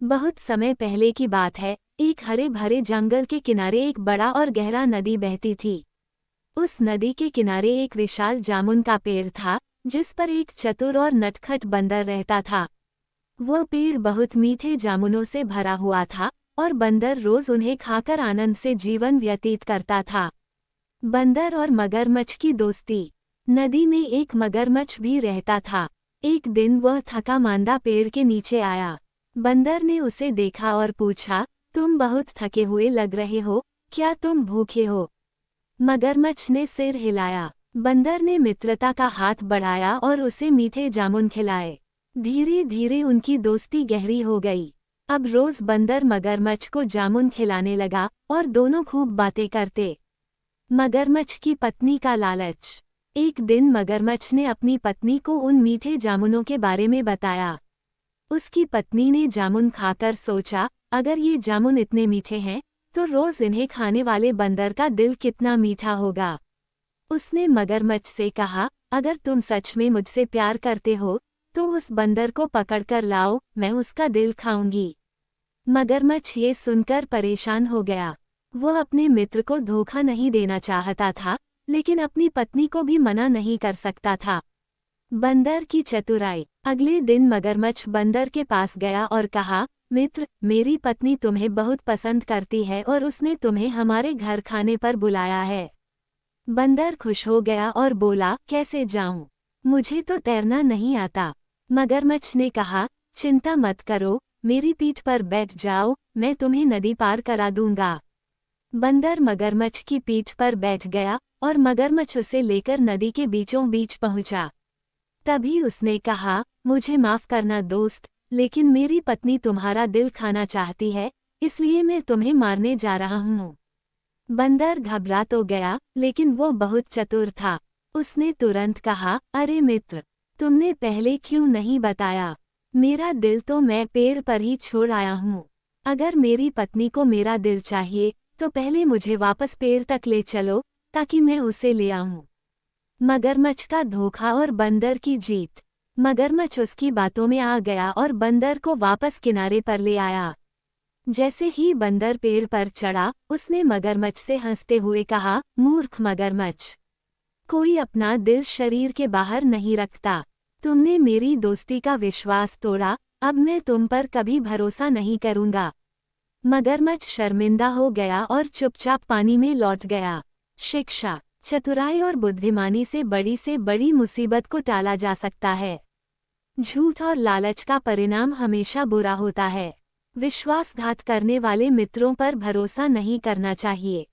बहुत समय पहले की बात है। एक हरे भरे जंगल के किनारे एक बड़ा और गहरा नदी बहती थी। उस नदी के किनारे एक विशाल जामुन का पेड़ था, जिस पर एक चतुर और नटखट बंदर रहता था। वह पेड़ बहुत मीठे जामुनों से भरा हुआ था और बंदर रोज उन्हें खाकर आनंद से जीवन व्यतीत करता था। बंदर और मगरमच्छ की दोस्ती। नदी में एक मगरमच्छ भी रहता था। एक दिन वह थका मांदा पेड़ के नीचे आया। बंदर ने उसे देखा और पूछा, तुम बहुत थके हुए लग रहे हो, क्या तुम भूखे हो? मगरमच्छ ने सिर हिलाया। बंदर ने मित्रता का हाथ बढ़ाया और उसे मीठे जामुन खिलाए। धीरे धीरे उनकी दोस्ती गहरी हो गई। अब रोज बंदर मगरमच्छ को जामुन खिलाने लगा और दोनों खूब बातें करते। मगरमच्छ की पत्नी का लालच। एक दिन मगरमच्छ ने अपनी पत्नी को उन मीठे जामुनों के बारे में बताया। उसकी पत्नी ने जामुन खाकर सोचा, अगर ये जामुन इतने मीठे हैं, तो रोज इन्हें खाने वाले बंदर का दिल कितना मीठा होगा। उसने मगरमच्छ से कहा, अगर तुम सच में मुझसे प्यार करते हो, तो उस बंदर को पकड़कर लाओ, मैं उसका दिल खाऊंगी। मगरमच्छ ये सुनकर परेशान हो गया। वह अपने मित्र को धोखा नहीं देना चाहता था, लेकिन अपनी पत्नी को भी मना नहीं कर सकता था। बंदर की चतुराई। अगले दिन मगरमच्छ बंदर के पास गया और कहा, मित्र, मेरी पत्नी तुम्हें बहुत पसंद करती है और उसने तुम्हें हमारे घर खाने पर बुलाया है। बंदर खुश हो गया और बोला, कैसे जाऊं? मुझे तो तैरना नहीं आता। मगरमच्छ ने कहा, चिंता मत करो, मेरी पीठ पर बैठ जाओ, मैं तुम्हें नदी पार करा दूंगा। बंदर मगरमच्छ की पीठ पर बैठ गया और मगरमच्छ उसे लेकर नदी के बीचों बीच पहुंचा। तभी उसने कहा, मुझे माफ करना दोस्त, लेकिन मेरी पत्नी तुम्हारा दिल खाना चाहती है, इसलिए मैं तुम्हें मारने जा रहा हूँ। बंदर घबरा तो गया, लेकिन वो बहुत चतुर था। उसने तुरंत कहा, अरे मित्र, तुमने पहले क्यों नहीं बताया? मेरा दिल तो मैं पेड़ पर ही छोड़ आया हूँ। अगर मेरी पत्नी को मेरा दिल चाहिए, तो पहले मुझे वापस पेड़ तक ले चलो, ताकि मैं उसे ले आऊं। मगरमच्छ का धोखा और बंदर की जीत। मगरमच्छ उसकी बातों में आ गया और बंदर को वापस किनारे पर ले आया। जैसे ही बंदर पेड़ पर चढ़ा, उसने मगरमच्छ से हंसते हुए कहा, मूर्ख मगरमच्छ, कोई अपना दिल शरीर के बाहर नहीं रखता। तुमने मेरी दोस्ती का विश्वास तोड़ा, अब मैं तुम पर कभी भरोसा नहीं करूंगा। मगरमच्छ शर्मिंदा हो गया और चुपचाप पानी में लौट गया। शिक्षा। चतुराई और बुद्धिमानी से बड़ी मुसीबत को टाला जा सकता है। झूठ और लालच का परिणाम हमेशा बुरा होता है। विश्वासघात करने वाले मित्रों पर भरोसा नहीं करना चाहिए।